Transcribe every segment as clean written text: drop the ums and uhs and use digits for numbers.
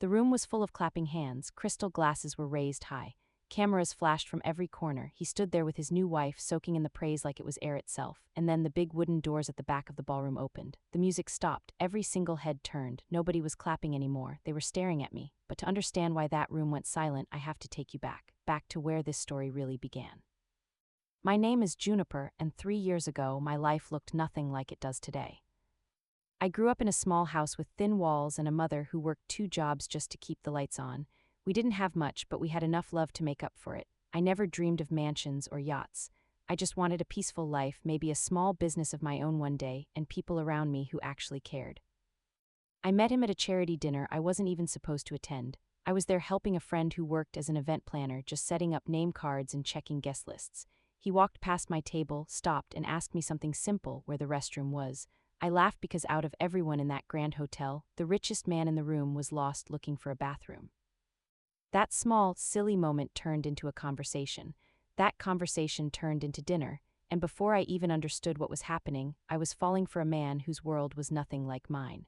The room was full of clapping hands, crystal glasses were raised high. Cameras flashed from every corner. He stood there with his new wife, soaking in the praise like it was air itself. And then the big wooden doors at the back of the ballroom opened. The music stopped. Every single head turned. Nobody was clapping anymore. They were staring at me. But to understand why that room went silent, I have to take you back to where this story really began. My name is Juniper, and 3 years ago, my life looked nothing like it does today. I grew up in a small house with thin walls and a mother who worked 2 jobs just to keep the lights on. We didn't have much, but we had enough love to make up for it. I never dreamed of mansions or yachts. I just wanted a peaceful life, maybe a small business of my own one day, and people around me who actually cared. I met him at a charity dinner I wasn't even supposed to attend. I was there helping a friend who worked as an event planner, just setting up name cards and checking guest lists. He walked past my table, stopped, and asked me something simple, where the restroom was. I laughed because out of everyone in that grand hotel, the richest man in the room was lost looking for a bathroom. That small, silly moment turned into a conversation. That conversation turned into dinner, and before I even understood what was happening, I was falling for a man whose world was nothing like mine.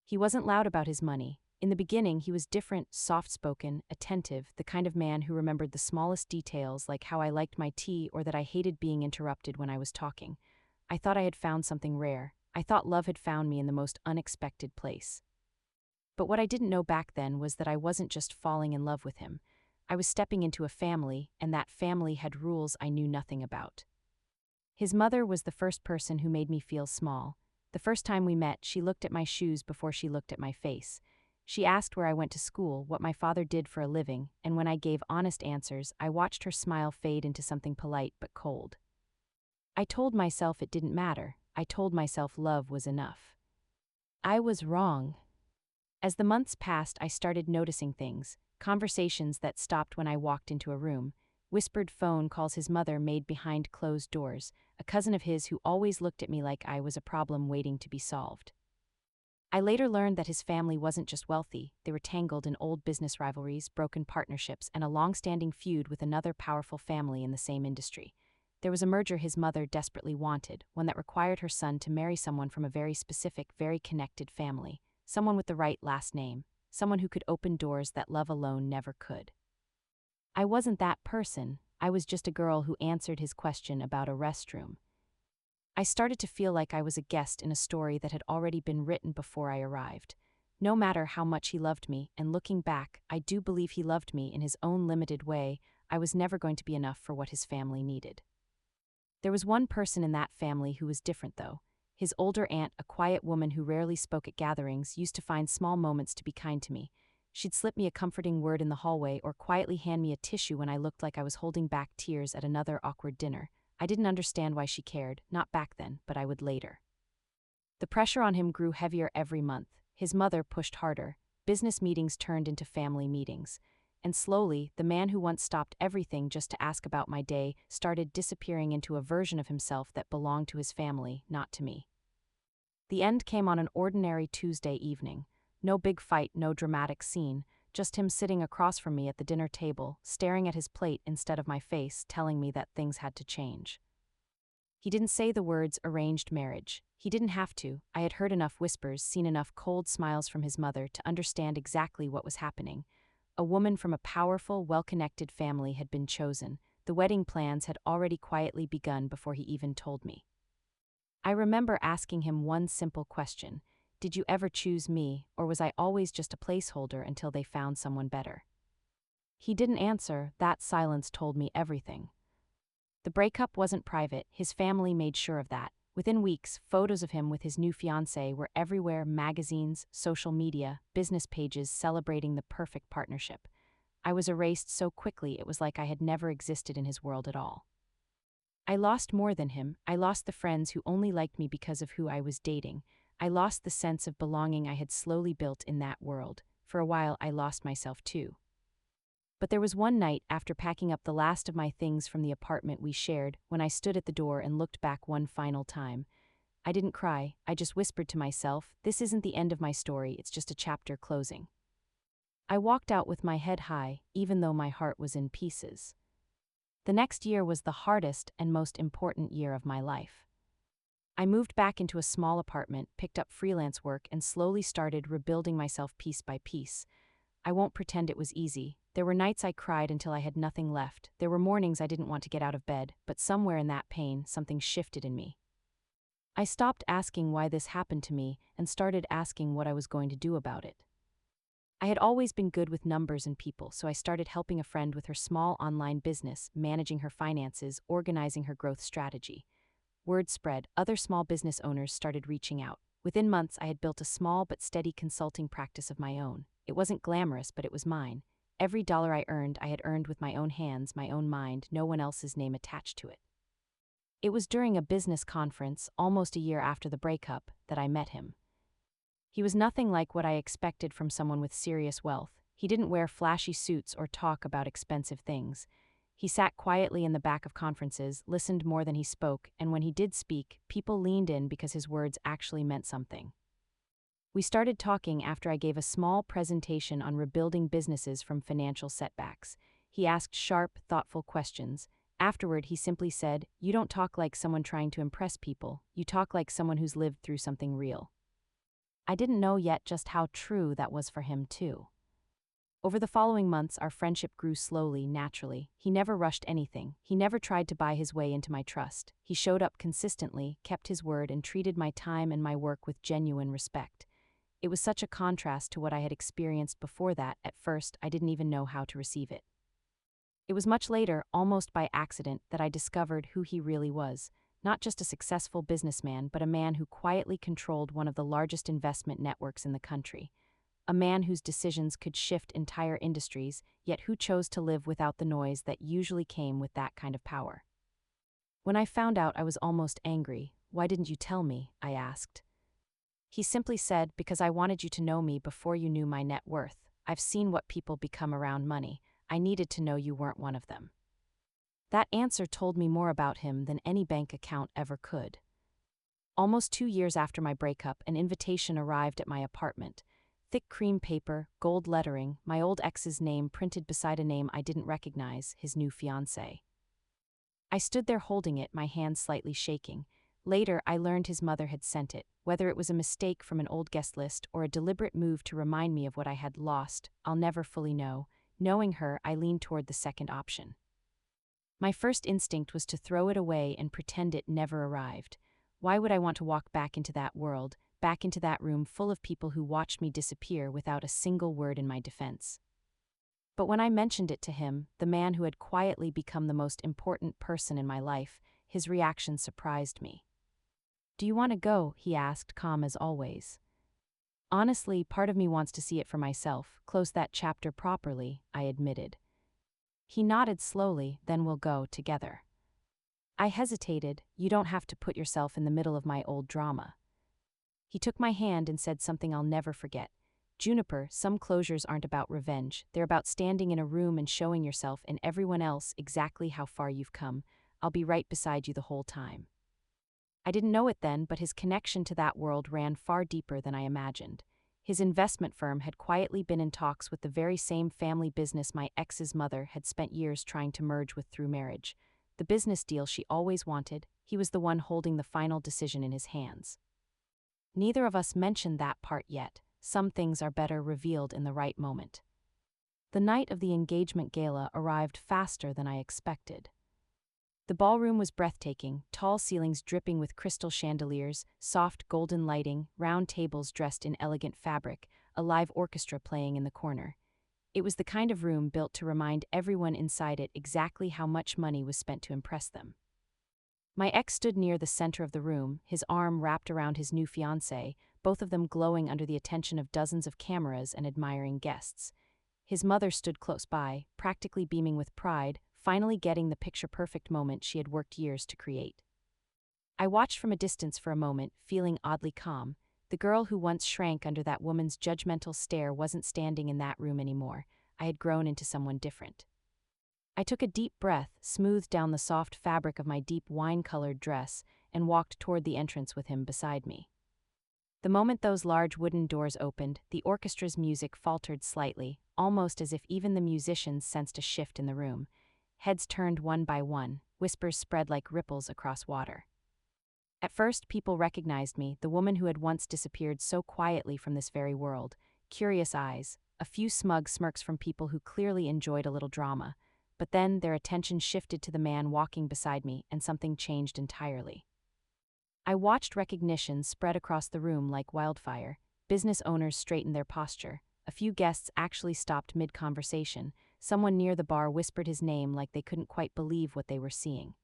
He wasn't loud about his money. In the beginning, he was different, soft-spoken, attentive, the kind of man who remembered the smallest details, like how I liked my tea or that I hated being interrupted when I was talking. I thought I had found something rare. I thought love had found me in the most unexpected place. But what I didn't know back then was that I wasn't just falling in love with him. I was stepping into a family, and that family had rules I knew nothing about. His mother was the first person who made me feel small. The first time we met, she looked at my shoes before she looked at my face. She asked where I went to school, what my father did for a living, and when I gave honest answers, I watched her smile fade into something polite but cold. I told myself it didn't matter. I told myself love was enough. I was wrong. As the months passed, I started noticing things, conversations that stopped when I walked into a room, whispered phone calls his mother made behind closed doors, a cousin of his who always looked at me like I was a problem waiting to be solved. I later learned that his family wasn't just wealthy, they were tangled in old business rivalries, broken partnerships, and a long-standing feud with another powerful family in the same industry. There was a merger his mother desperately wanted, one that required her son to marry someone from a very specific, very connected family. Someone with the right last name, someone who could open doors that love alone never could. I wasn't that person. I was just a girl who answered his question about a restroom. I started to feel like I was a guest in a story that had already been written before I arrived. No matter how much he loved me, and looking back, I do believe he loved me in his own limited way, I was never going to be enough for what his family needed. There was one person in that family who was different, though. His older aunt, a quiet woman who rarely spoke at gatherings, used to find small moments to be kind to me. She'd slip me a comforting word in the hallway or quietly hand me a tissue when I looked like I was holding back tears at another awkward dinner. I didn't understand why she cared, not back then, but I would later. The pressure on him grew heavier every month. His mother pushed harder. Business meetings turned into family meetings. And slowly, the man who once stopped everything just to ask about my day started disappearing into a version of himself that belonged to his family, not to me. The end came on an ordinary Tuesday evening. No big fight, no dramatic scene, just him sitting across from me at the dinner table, staring at his plate instead of my face, telling me that things had to change. He didn't say the words arranged marriage. He didn't have to. I had heard enough whispers, seen enough cold smiles from his mother to understand exactly what was happening. A woman from a powerful, well-connected family had been chosen. The wedding plans had already quietly begun before he even told me. I remember asking him one simple question. Did you ever choose me, or was I always just a placeholder until they found someone better? He didn't answer. That silence told me everything. The breakup wasn't private. His family made sure of that. Within weeks, photos of him with his new fiancée were everywhere: magazines, social media, business pages celebrating the perfect partnership. I was erased so quickly it was like I had never existed in his world at all. I lost more than him. I lost the friends who only liked me because of who I was dating. I lost the sense of belonging I had slowly built in that world. For a while, I lost myself too. But there was one night, after packing up the last of my things from the apartment we shared, when I stood at the door and looked back one final time. I didn't cry, I just whispered to myself, this isn't the end of my story, it's just a chapter closing. I walked out with my head high, even though my heart was in pieces. The next year was the hardest and most important year of my life. I moved back into a small apartment, picked up freelance work, and slowly started rebuilding myself piece by piece. I won't pretend it was easy. There were nights I cried until I had nothing left. There were mornings I didn't want to get out of bed, but somewhere in that pain, something shifted in me. I stopped asking why this happened to me and started asking what I was going to do about it. I had always been good with numbers and people, so I started helping a friend with her small online business, managing her finances, organizing her growth strategy. Word spread, other small business owners started reaching out. Within months, I had built a small but steady consulting practice of my own. It wasn't glamorous, but it was mine. Every dollar I had earned with my own hands, my own mind, no one else's name attached to it. It was during a business conference, almost a year after the breakup, that I met him. He was nothing like what I expected from someone with serious wealth. He didn't wear flashy suits or talk about expensive things. He sat quietly in the back of conferences, listened more than he spoke, and when he did speak, people leaned in because his words actually meant something. We started talking after I gave a small presentation on rebuilding businesses from financial setbacks. He asked sharp, thoughtful questions. Afterward, he simply said, "You don't talk like someone trying to impress people. You talk like someone who's lived through something real." I didn't know yet just how true that was for him, too. Over the following months, our friendship grew slowly, naturally. He never rushed anything. He never tried to buy his way into my trust. He showed up consistently, kept his word, and treated my time and my work with genuine respect. It was such a contrast to what I had experienced before that, at first, I didn't even know how to receive it. It was much later, almost by accident, that I discovered who he really was. Not just a successful businessman, but a man who quietly controlled one of the largest investment networks in the country. A man whose decisions could shift entire industries, yet who chose to live without the noise that usually came with that kind of power. When I found out, I was almost angry. "Why didn't you tell me?" I asked. He simply said, "Because I wanted you to know me before you knew my net worth. I've seen what people become around money. I needed to know you weren't one of them." That answer told me more about him than any bank account ever could. Almost 2 years after my breakup, an invitation arrived at my apartment. Thick cream paper, gold lettering, my old ex's name printed beside a name I didn't recognize, his new fiancé. I stood there holding it, my hands slightly shaking. Later, I learned his mother had sent it. Whether it was a mistake from an old guest list or a deliberate move to remind me of what I had lost, I'll never fully know. Knowing her, I leaned toward the second option. My first instinct was to throw it away and pretend it never arrived. Why would I want to walk back into that world, back into that room full of people who watched me disappear without a single word in my defense? But when I mentioned it to him, the man who had quietly become the most important person in my life, his reaction surprised me. "Do you want to go?" he asked, calm as always. "Honestly, part of me wants to see it for myself, close that chapter properly," I admitted. He nodded slowly, "Then we'll go together." I hesitated. "You don't have to put yourself in the middle of my old drama." He took my hand and said something I'll never forget. "Juniper, some closures aren't about revenge. They're about standing in a room and showing yourself and everyone else exactly how far you've come. I'll be right beside you the whole time." I didn't know it then, but his connection to that world ran far deeper than I imagined. His investment firm had quietly been in talks with the very same family business my ex's mother had spent years trying to merge with through marriage. The business deal she always wanted, he was the one holding the final decision in his hands. Neither of us mentioned that part yet. Some things are better revealed in the right moment. The night of the engagement gala arrived faster than I expected. The ballroom was breathtaking, tall ceilings dripping with crystal chandeliers, soft golden lighting, round tables dressed in elegant fabric, a live orchestra playing in the corner. It was the kind of room built to remind everyone inside it exactly how much money was spent to impress them. My ex stood near the center of the room, his arm wrapped around his new fiancée, both of them glowing under the attention of dozens of cameras and admiring guests. His mother stood close by, practically beaming with pride, finally getting the picture-perfect moment she had worked years to create. I watched from a distance for a moment, feeling oddly calm. The girl who once shrank under that woman's judgmental stare wasn't standing in that room anymore. I had grown into someone different. I took a deep breath, smoothed down the soft fabric of my deep wine-colored dress, and walked toward the entrance with him beside me. The moment those large wooden doors opened, the orchestra's music faltered slightly, almost as if even the musicians sensed a shift in the room. Heads turned one by one, whispers spread like ripples across water. At first, people recognized me, the woman who had once disappeared so quietly from this very world. Curious eyes, a few smug smirks from people who clearly enjoyed a little drama. But then their attention shifted to the man walking beside me, and something changed entirely. I watched recognition spread across the room like wildfire. Business owners straightened their posture. A few guests actually stopped mid-conversation. Someone near the bar whispered his name like they couldn't quite believe what they were seeing.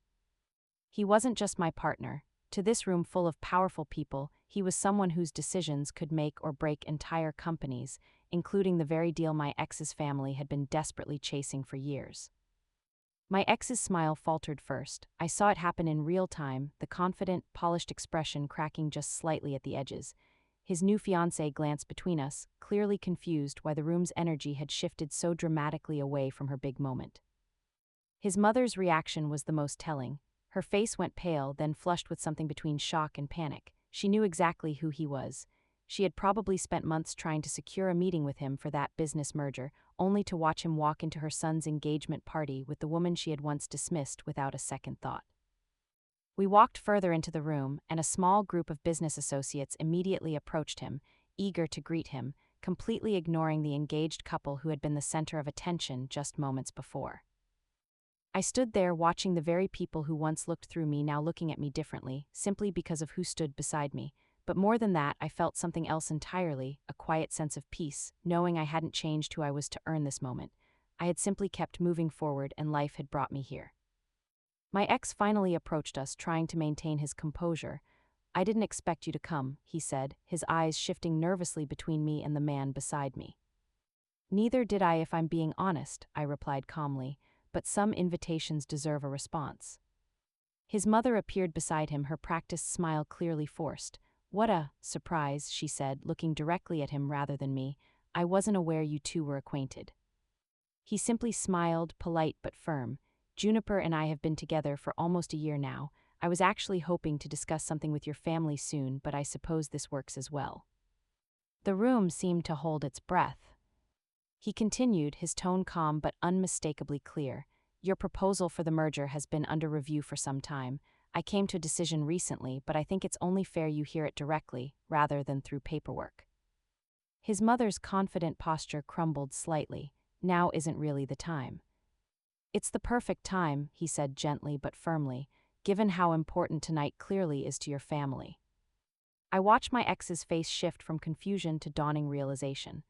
He wasn't just my partner. To this room full of powerful people, he was someone whose decisions could make or break entire companies, including the very deal my ex's family had been desperately chasing for years. My ex's smile faltered first. I saw it happen in real time, the confident, polished expression cracking just slightly at the edges. His new fiancée glanced between us, clearly confused why the room's energy had shifted so dramatically away from her big moment. His mother's reaction was the most telling. Her face went pale, then flushed with something between shock and panic. She knew exactly who he was. She had probably spent months trying to secure a meeting with him for that business merger, only to watch him walk into her son's engagement party with the woman she had once dismissed without a second thought. We walked further into the room, and a small group of business associates immediately approached him, eager to greet him, completely ignoring the engaged couple who had been the center of attention just moments before. I stood there watching the very people who once looked through me now looking at me differently, simply because of who stood beside me. But more than that, I felt something else entirely, a quiet sense of peace, knowing I hadn't changed who I was to earn this moment. I had simply kept moving forward, and life had brought me here. My ex finally approached us, trying to maintain his composure. "I didn't expect you to come," he said, his eyes shifting nervously between me and the man beside me. "Neither did I, if I'm being honest," I replied calmly, "but some invitations deserve a response." His mother appeared beside him, her practiced smile clearly forced. "What a surprise," she said, looking directly at him rather than me. "I wasn't aware you two were acquainted." He simply smiled, polite but firm. "Juniper and I have been together for almost a year now. I was actually hoping to discuss something with your family soon, but I suppose this works as well." The room seemed to hold its breath. He continued, his tone calm but unmistakably clear. "Your proposal for the merger has been under review for some time. I came to a decision recently, but I think it's only fair you hear it directly, rather than through paperwork." His mother's confident posture crumbled slightly. "Now isn't really the time." "It's the perfect time," he said gently but firmly, "given how important tonight clearly is to your family." I watched my ex's face shift from confusion to dawning realization.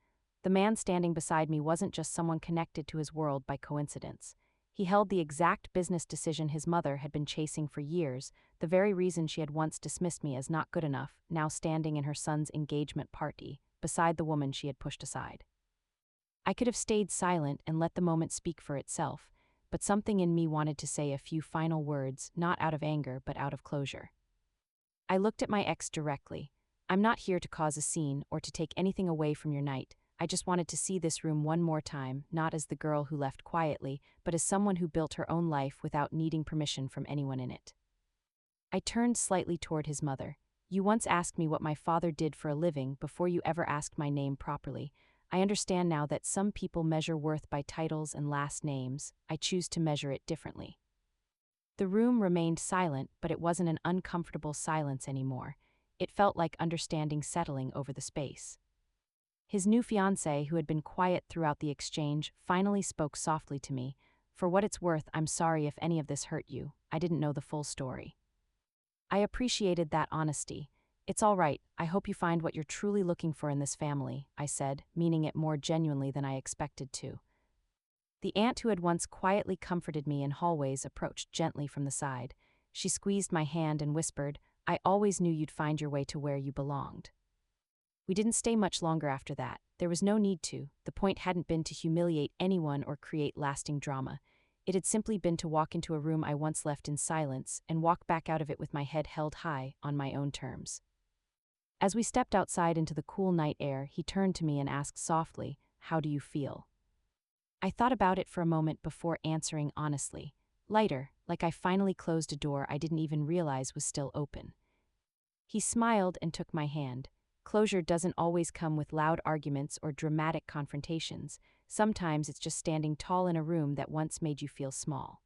The man standing beside me wasn't just someone connected to his world by coincidence. He held the exact business decision his mother had been chasing for years, the very reason she had once dismissed me as not good enough, now standing in her son's engagement party, beside the woman she had pushed aside. I could have stayed silent and let the moment speak for itself, but something in me wanted to say a few final words, not out of anger but out of closure. I looked at my ex directly. "I'm not here to cause a scene or to take anything away from your night. I just wanted to see this room one more time, not as the girl who left quietly, but as someone who built her own life without needing permission from anyone in it." I turned slightly toward his mother. "You once asked me what my father did for a living before you ever asked my name properly. I understand now that some people measure worth by titles and last names. I choose to measure it differently." The room remained silent, but it wasn't an uncomfortable silence anymore. It felt like understanding settling over the space. His new fiancée, who had been quiet throughout the exchange, finally spoke softly to me. "For what it's worth, I'm sorry if any of this hurt you. I didn't know the full story." I appreciated that honesty. "It's all right. I hope you find what you're truly looking for in this family," I said, meaning it more genuinely than I expected to. The aunt who had once quietly comforted me in hallways approached gently from the side. She squeezed my hand and whispered, "I always knew you'd find your way to where you belonged." We didn't stay much longer after that. There was no need to. The point hadn't been to humiliate anyone or create lasting drama. It had simply been to walk into a room I once left in silence and walk back out of it with my head held high, on my own terms. As we stepped outside into the cool night air, he turned to me and asked softly, "How do you feel?" I thought about it for a moment before answering honestly. Lighter, like I finally closed a door I didn't even realize was still open. He smiled and took my hand. Closure doesn't always come with loud arguments or dramatic confrontations. Sometimes it's just standing tall in a room that once made you feel small.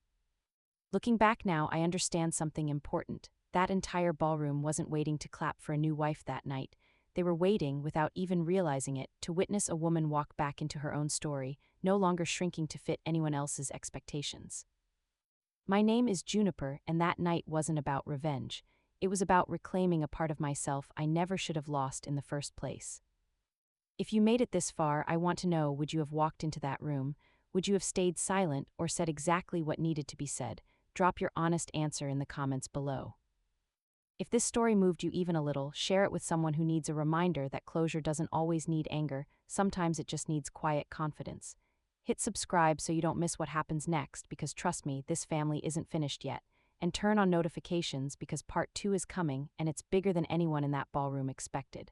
Looking back now, I understand something important. That entire ballroom wasn't waiting to clap for a new wife that night. They were waiting, without even realizing it, to witness a woman walk back into her own story, no longer shrinking to fit anyone else's expectations. My name is Juniper, and that night wasn't about revenge. It was about reclaiming a part of myself I never should have lost in the first place. If you made it this far, I want to know, would you have walked into that room? Would you have stayed silent or said exactly what needed to be said? Drop your honest answer in the comments below. If this story moved you even a little, share it with someone who needs a reminder that closure doesn't always need anger, sometimes it just needs quiet confidence. Hit subscribe so you don't miss what happens next, because trust me, this family isn't finished yet. And turn on notifications because part 2 is coming, and it's bigger than anyone in that ballroom expected.